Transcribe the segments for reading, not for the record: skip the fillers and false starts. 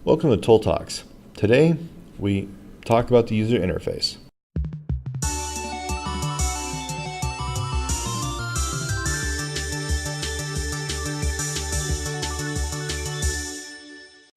Welcome to Towle Talks. Today we talk about the user interface.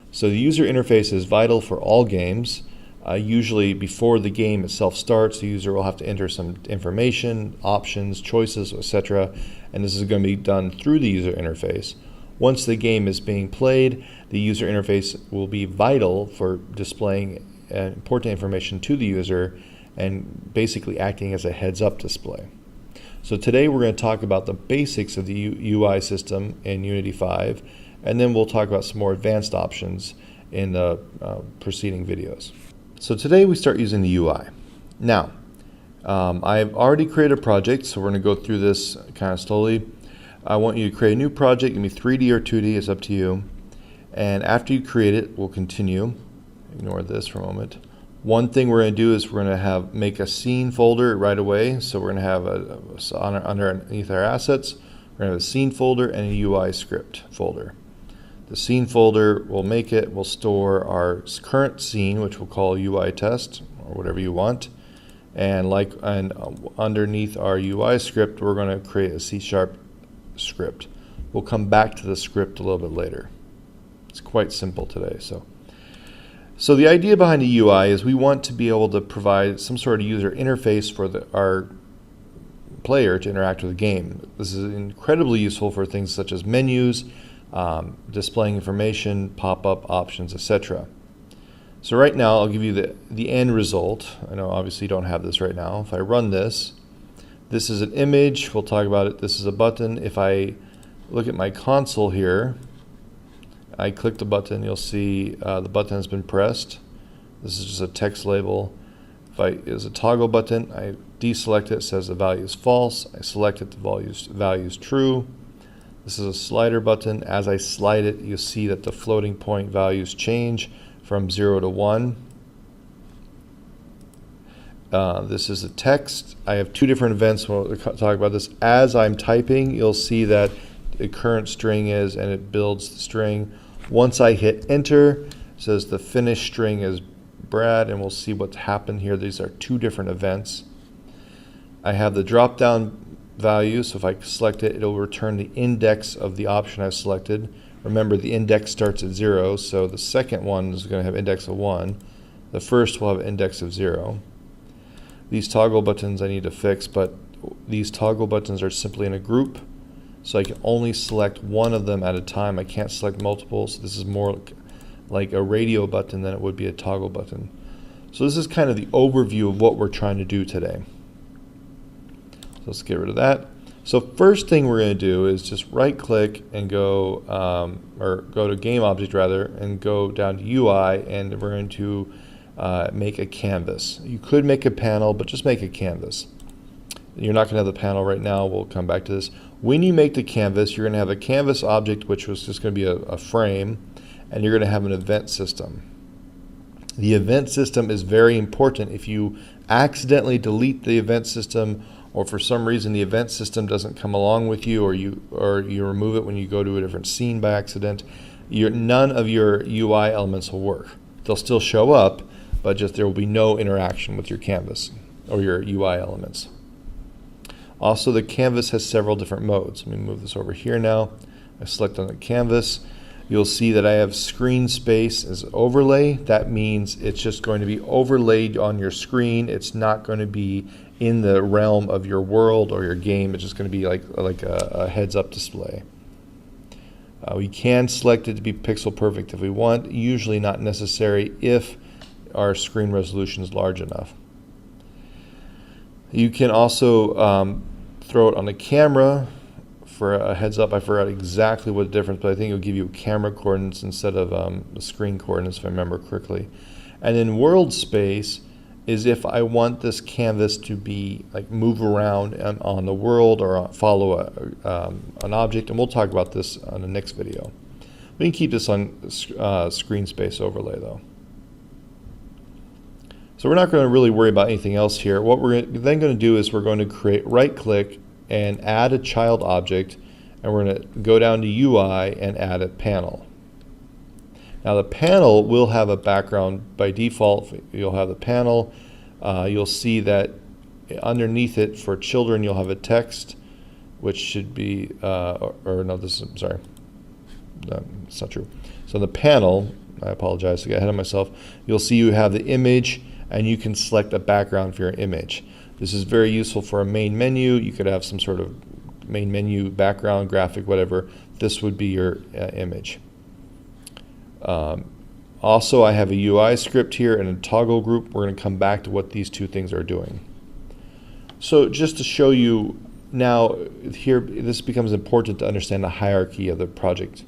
So the user interface is vital for all games. Usually before the game itself starts, the user will have to enter some information, options, choices, etc. And this is going to be done through the user interface. Once the game is being played, the user interface will be vital for displaying important information to the user and basically acting as a heads-up display. So today we're going to talk about the basics of the UI system in Unity 5, and then we'll talk about some more advanced options in the preceding videos. So today we start using the UI. Now, I've already created a project, so we're going to go through this kind of slowly. I want you to create a new project. It can be 3D or 2D, it's up to you. And after you create it, we'll continue. Ignore this for a moment. One thing we're going to do is we're going to make a scene folder right away. So we're going to have underneath our assets, we're going to have a scene folder and a UI script folder. The scene folder will store our current scene, which we'll call UI test or whatever you want. And underneath our UI script, we're going to create a C# script. We'll come back to the script a little bit later. It's quite simple today. So the idea behind the UI is we want to be able to provide some sort of user interface for our player to interact with the game. This is incredibly useful for things such as menus, displaying information, pop-up options, etc. So right now I'll give you the end result. I know obviously you don't have this right now. If I run this, this is an image, we'll talk about it. This is a button. If I look at my console here, I click the button, you'll see the button has been pressed. This is just a text label. If it's a toggle button, I deselect it, it says the value is false. I select it, the value is true. This is a slider button. As I slide it, you'll see that the floating point values change from 0 to 1. This is a text. I have two different events. We'll talk about this. As I'm typing, you'll see that the current string is, and it builds the string. Once I hit enter, it says the finished string is Brad, and we'll see what's happened here. These are two different events. I have the drop-down value, so if I select it, it'll return the index of the option I've selected. Remember, the index starts at 0, so the second one is going to have index of 1. The first will have index of 0. These toggle buttons I need to fix, but these toggle buttons are simply in a group, so I can only select one of them at a time. I can't select multiple, so this is more like a radio button than it would be a toggle button. So this is kind of the overview of what we're trying to do today. So let's get rid of that. So first thing we're going to do is just right click and go, or go to game object rather, and go down to UI, and we're going to make a canvas. You could make a panel, but just make a canvas. You're not going to have the panel right now. We'll come back to this. When you make the canvas, you're going to have a canvas object, which was just going to be a frame, and you're going to have an event system. The event system is very important. If you accidentally delete the event system, or for some reason the event system doesn't come along with you, or you remove it when you go to a different scene by accident, none of your UI elements will work. They'll still show up, but just there will be no interaction with your canvas or your UI elements. Also, the canvas has several different modes. Let me move this over here now. I select on the canvas. You'll see that I have screen space as overlay. That means it's just going to be overlaid on your screen. It's not going to be in the realm of your world or your game. It's just going to be like a heads-up display. We can select it to be pixel perfect if we want. Usually not necessary if our screen resolution is large enough. You can also throw it on the camera for a heads up. I forgot exactly what the difference, but I think it'll give you camera coordinates instead of the screen coordinates, if I remember correctly. And then world space is if I want this canvas to be move around on the world or follow an object, and we'll talk about this on the next video. We can keep this on screen space overlay though. So we're not going to really worry about anything else here. What we're then going to do is we're going to right click and add a child object, and we're going to go down to UI and add a panel. Now the panel will have a background by default. You'll have the panel. You'll see that underneath it for children you'll have a text, which should be, or no, this is, sorry, no, it's not true. So the panel, I apologize to get ahead of myself, you'll see you have the image and you can select a background for your image. This is very useful for a main menu. You could have some sort of main menu background, graphic, whatever. This would be your image. Also, I have a UI script here and a toggle group. We're going to come back to what these two things are doing. So just to show you now, here, this becomes important to understand the hierarchy of the project.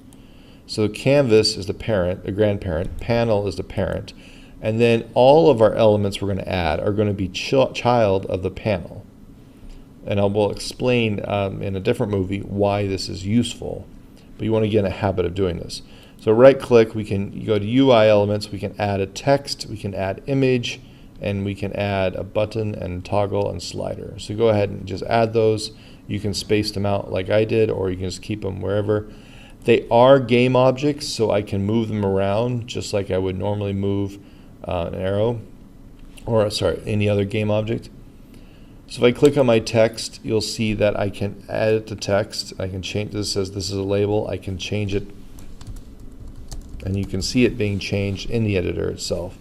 So canvas is the parent, the grandparent, panel is the parent, and then all of our elements we're going to add are going to be child of the panel. And I will explain in a different movie why this is useful, but you want to get in a habit of doing this. So right click, we can go to UI elements, we can add a text, we can add image, and we can add a button and toggle and slider. So go ahead and just add those. You can space them out like I did, or you can just keep them wherever. They are game objects, so I can move them around just like I would normally move an arrow, or sorry, any other game object. So if I click on my text, you'll see that I can edit the text. I can change this, says this is a label. I can change it, and you can see it being changed in the editor itself.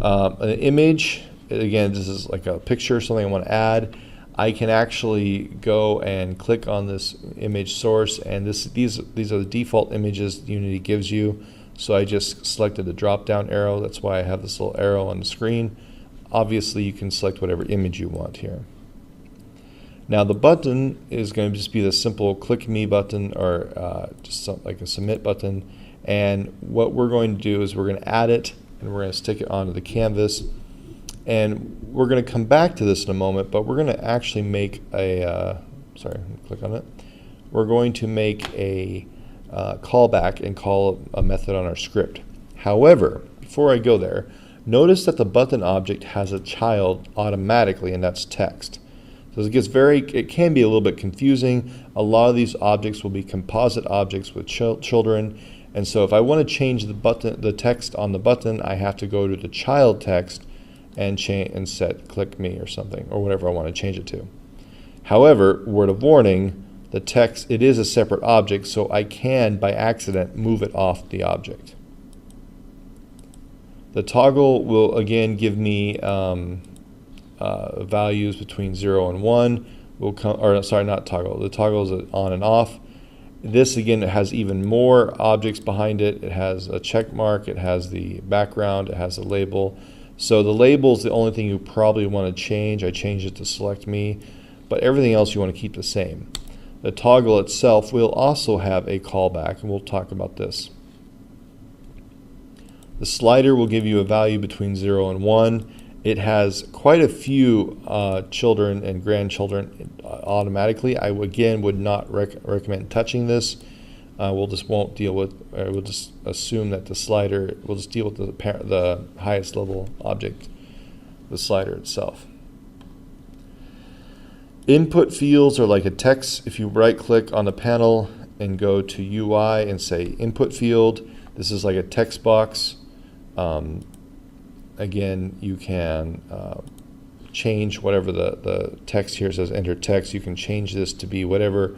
An image, again, this is like a picture, something I want to add. I can actually go and click on this image source, and these are the default images Unity gives you. So I just selected the drop-down arrow. That's why I have this little arrow on the screen. Obviously, you can select whatever image you want here. Now the button is going to just be the simple click me button, or just like a submit button. And what we're going to do is we're going to add it, and we're going to stick it onto the canvas. And we're going to come back to this in a moment, but we're going to actually make a, sorry, click on it. We're going to make a callback and call a method on our script. However, before I go there, notice that the button object has a child automatically, and that's text. So it can be a little bit confusing. A lot of these objects will be composite objects with children. And so if I want to change the text on the button, I have to go to the child text and set click me or something, or whatever I want to change it to. However, word of warning, the text, it is a separate object, so I can, by accident, move it off the object. The toggle will again give me values between 0 and 1. Or sorry, not toggle. The toggle is on and off. This again has even more objects behind it. It has a check mark, it has the background, it has a label. So the label is the only thing you probably want to change. I changed it to select me, but everything else you want to keep the same. The toggle itself will also have a callback, and we'll talk about this. The slider will give you a value between 0 and 1. It has quite a few children and grandchildren automatically. I again would not recommend touching this. We'll just assume that the slider, we'll just deal with the highest level object, the slider itself. Input fields are like a text. If you right click on the panel and go to UI and say input field, this is like a text box. Again, you can change whatever the text here says enter text. You can change this to be whatever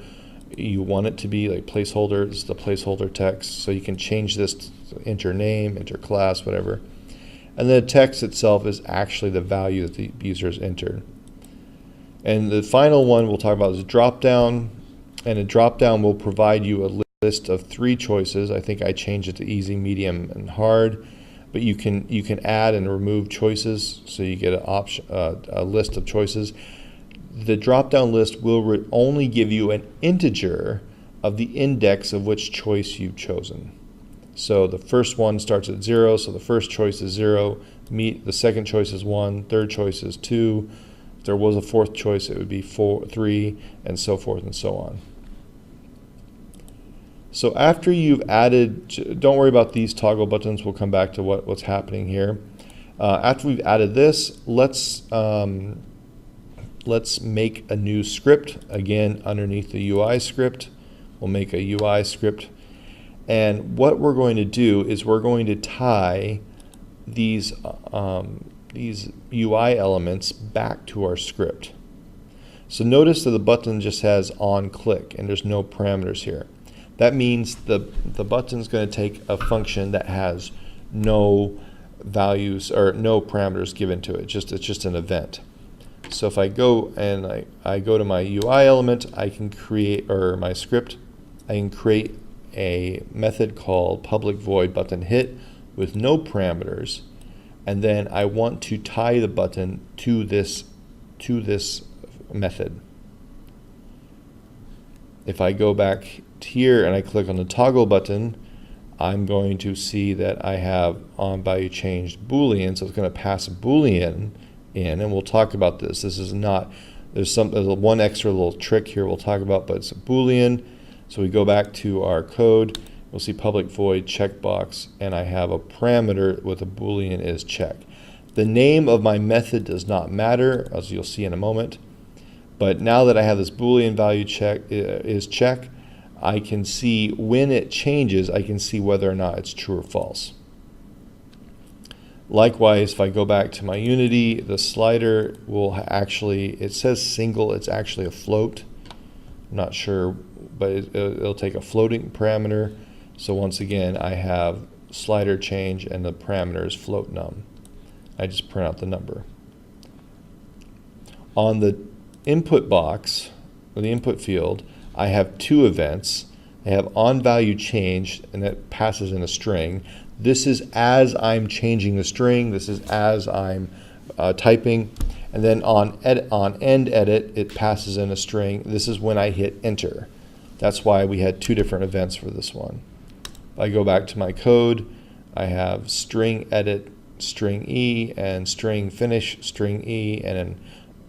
you want it to be, like placeholder. This is the placeholder text. So you can change this to enter name, enter class, whatever. And the text itself is actually the value that the user has entered. And the final one we'll talk about is a drop-down. And a drop-down will provide you a list of 3 choices. I think I changed it to easy, medium, and hard. But you can add and remove choices, so you get a list of choices. The drop-down list will only give you an integer of the index of which choice you've chosen. So the first one starts at 0, so the first choice is 0. The second choice is 1. Third choice is 2. If there was a fourth choice, it would be 3, and so forth and so on. So after you've added, don't worry about these toggle buttons. We'll come back to what's happening here. After we've added this, let's make a new script. Again, underneath the UI script, we'll make a UI script. And what we're going to do is we're going to tie these UI elements back to our script. So notice that the button just has on click and there's no parameters here. That means the button's going to take a function that has no values or no parameters given to it. It's just an event. So if I go and I go to my UI element, I can create, or my script, I can create a method called public void button hit with no parameters, and then I want to tie the button to this method. If I go back here and I click on the toggle button, I'm going to see that I have on value changed Boolean, so it's going to pass a Boolean in, and we'll talk about this. This is not, there's one extra little trick here we'll talk about, but it's a Boolean. So we go back to our code, we'll see public void checkbox, and I have a parameter with a Boolean is check. The name of my method does not matter, as you'll see in a moment, but now that I have this Boolean value check is check, I can see when it changes, I can see whether or not it's true or false. Likewise, if I go back to my Unity, the slider will actually, it says single, it's actually a float. I'm not sure, but it'll take a floating parameter. So once again, I have slider change and the parameter is float num. I just print out the number. On the input box, or the input field, I have two events. I have on value changed, and that passes in a string. This is as I'm changing the string. This is as I'm typing. And then on end edit, it passes in a string. This is when I hit enter. That's why we had two different events for this one. If I go back to my code, I have string edit, string E, and string finish, string E, and then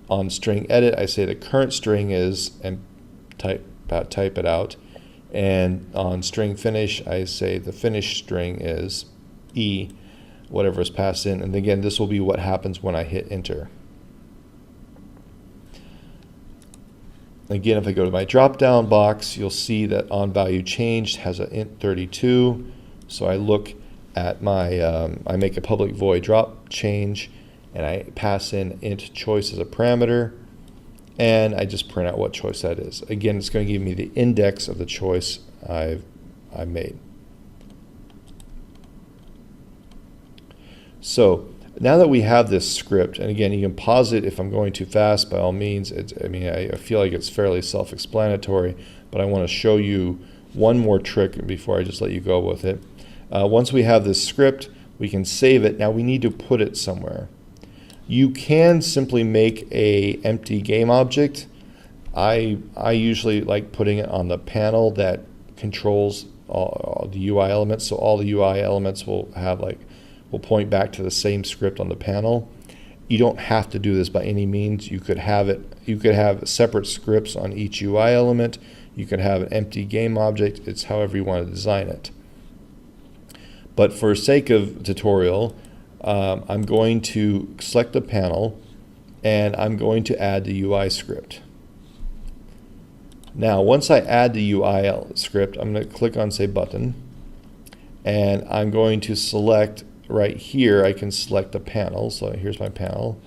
on string edit, I say the current string is, and type it out. And on string finish, I say the finish string is E, whatever is passed in. And again, this will be what happens when I hit enter. Again, if I go to my drop-down box, you'll see that on value changed has a int 32. So I look at my, I make a public void drop change, and I pass in int choice as a parameter, and I just print out what choice that is. Again, it's going to give me the index of the choice I've made. So now that we have this script, and again, you can pause it if I'm going too fast, by all means. I feel like it's fairly self-explanatory, but I want to show you one more trick before I just let you go with it. Once we have this script, we can save it. Now we need to put it somewhere. You can simply make a empty game object. I usually like putting it on the panel that controls all the UI elements. So all the UI elements will point back to the same script on the panel. You don't have to do this by any means. You could have separate scripts on each UI element. You could have an empty game object. It's however you want to design it. But for sake of tutorial, I'm going to select the panel, and I'm going to add the UI script. Now, once I add the UI script, I'm going to click on, say, button, and I'm going to select right here. I can select the panel. So here's my panel,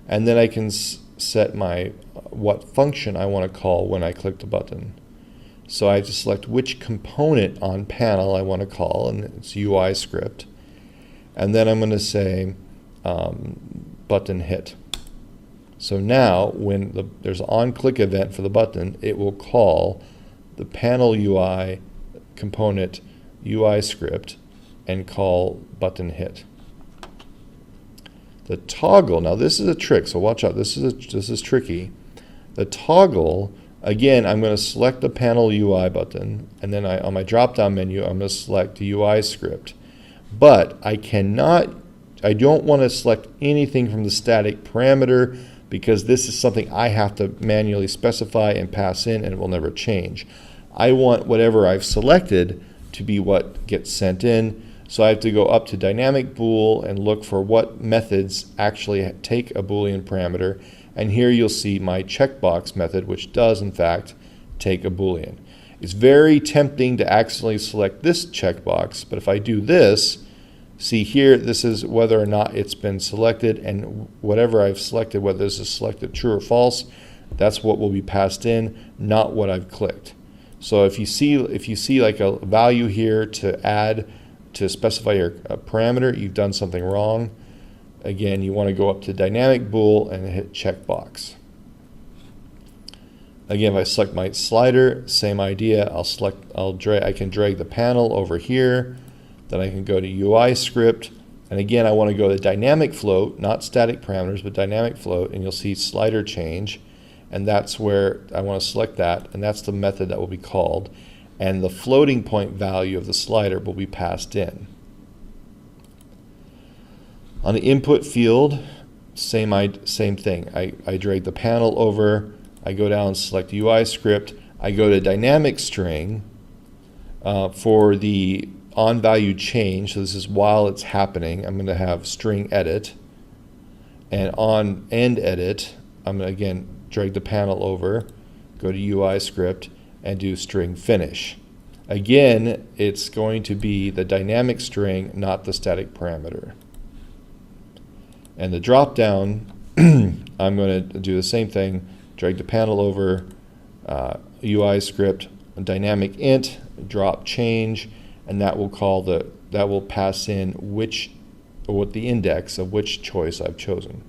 and then I can set what function I want to call when I click the button. So I have to select which component on panel I want to call, and it's UI script. And then I'm going to say button hit. So now when there's an on-click event for the button, it will call the panel UI component UI script and call button hit. The toggle, now this is a trick, so watch out, this is tricky. The toggle, again, I'm going to select the panel UI button, and then on my drop-down menu, I'm going to select the UI script. But I don't want to select anything from the static parameter, because this is something I have to manually specify and pass in, and it will never change. I want whatever I've selected to be what gets sent in. So I have to go up to dynamic bool and look for what methods actually take a Boolean parameter. And here you'll see my checkbox method, which does in fact take a Boolean. It's very tempting to accidentally select this checkbox, but if I do this, see here, this is whether or not it's been selected, and whatever I've selected, whether this is selected true or false, that's what will be passed in, not what I've clicked. So if you see like a value here to add to specify your parameter, you've done something wrong. Again, you want to go up to dynamic bool and hit checkbox. Again, if I select my slider, same idea. I can drag the panel over here. Then I can go to UI script. And again, I want to go to dynamic float, not static parameters, but dynamic float. And you'll see slider change. And that's where I want to select that. And that's the method that will be called. And the floating point value of the slider will be passed in. On the input field, same thing. I drag the panel over. I go down and select UI script. I go to dynamic string for the on value change. So this is while it's happening. I'm going to have string edit. And on end edit, I'm going to again drag the panel over, go to UI script, and do string finish. Again, it's going to be the dynamic string, not the static parameter. And the drop down, I'm going to do the same thing. Drag the panel over, UI script, dynamic int, drop change, and that will pass in what the index of which choice I've chosen.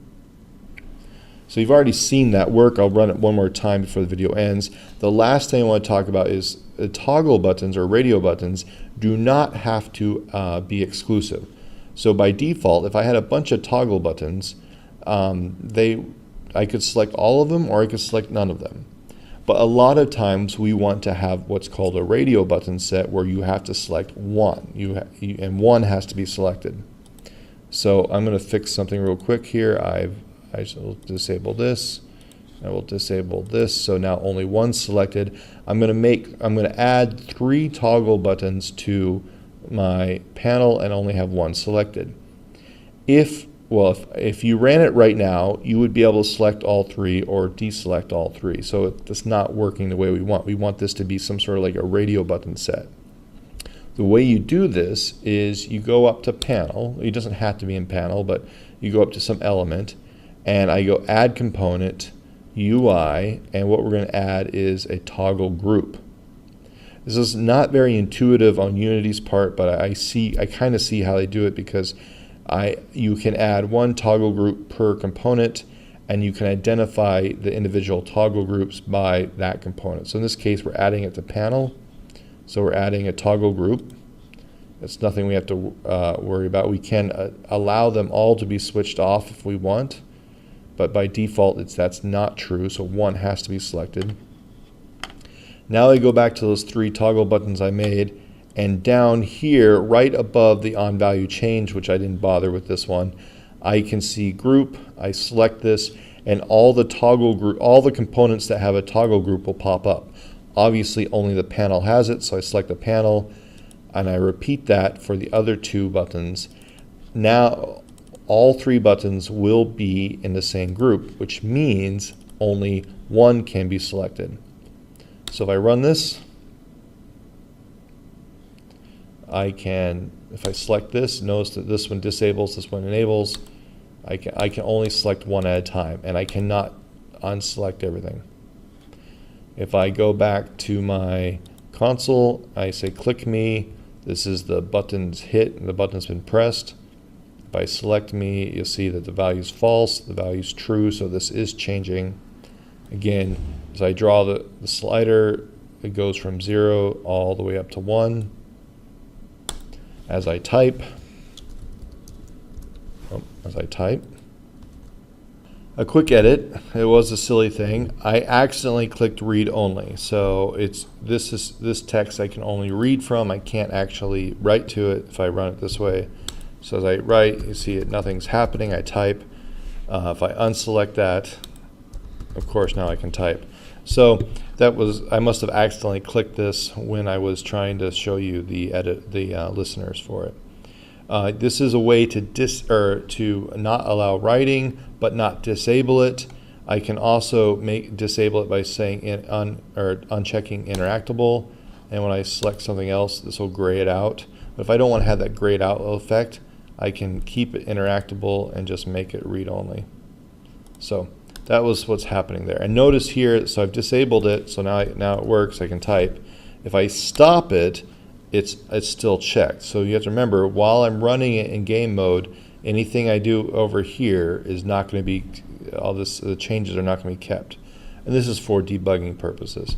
So you've already seen that work. I'll run it one more time before the video ends. The last thing I want to talk about is toggle buttons or radio buttons do not have to be exclusive. So by default, if I had a bunch of toggle buttons, I could select all of them or I could select none of them. But a lot of times we want to have what's called a radio button set where you have to select one. And one has to be selected. So I'm going to fix something real quick here. I will disable this. I will disable this. So now only one selected. I'm going to add 3 toggle buttons to my panel and only have one selected. If you ran it right now, you would be able to select all 3 or deselect all 3. So it's not working the way we want. We want this to be some sort of like a radio button set. The way you do this is you go up to panel. It doesn't have to be in panel, but you go up to some element, and I go add component, UI, and what we're going to add is a toggle group. This is not very intuitive on Unity's part, but I kind of see how they do it because you can add one toggle group per component, and you can identify the individual toggle groups by that component. So in this case, we're adding it to panel. So we're adding a toggle group. It's nothing we have to worry about. We can allow them all to be switched off if we want, but by default, that's not true. So one has to be selected. Now I go back to those 3 toggle buttons I made. And down here, right above the on value change, which I didn't bother with this one, I can see group. I select this, and all the components that have a toggle group will pop up. Obviously, only the panel has it, so I select the panel, and I repeat that for the other 2 buttons. Now, all 3 buttons will be in the same group, which means only one can be selected. So if I run this, if I select this, notice that this one disables, this one enables. I can only select one at a time, and I cannot unselect everything. If I go back to my console, I say click me. This is the button's hit, and the button's been pressed. If I select me, you'll see that the value is false, the value is true, so this is changing. Again, as I draw the slider, it goes from 0 all the way up to 1. As I type, a quick edit. It was a silly thing. I accidentally clicked read only. So this text I can only read from. I can't actually write to it if I run it this way. So as I write, you see it, nothing's happening. I type. If I unselect that, of course now I can type. So I must have accidentally clicked this when I was trying to show you the listeners for it. This is a way to not allow writing, but not disable it. I can also disable it by saying unchecking interactable. and when I select something else, this will gray it out. But if I don't want to have that grayed out effect, I can keep it interactable and just make it read-only. So that was what's happening there. And notice here, so I've disabled it, so now it works, I can type. If I stop it, it's still checked. So you have to remember, while I'm running it in game mode, anything I do over here is not going to be, the changes are not going to be kept. And this is for debugging purposes.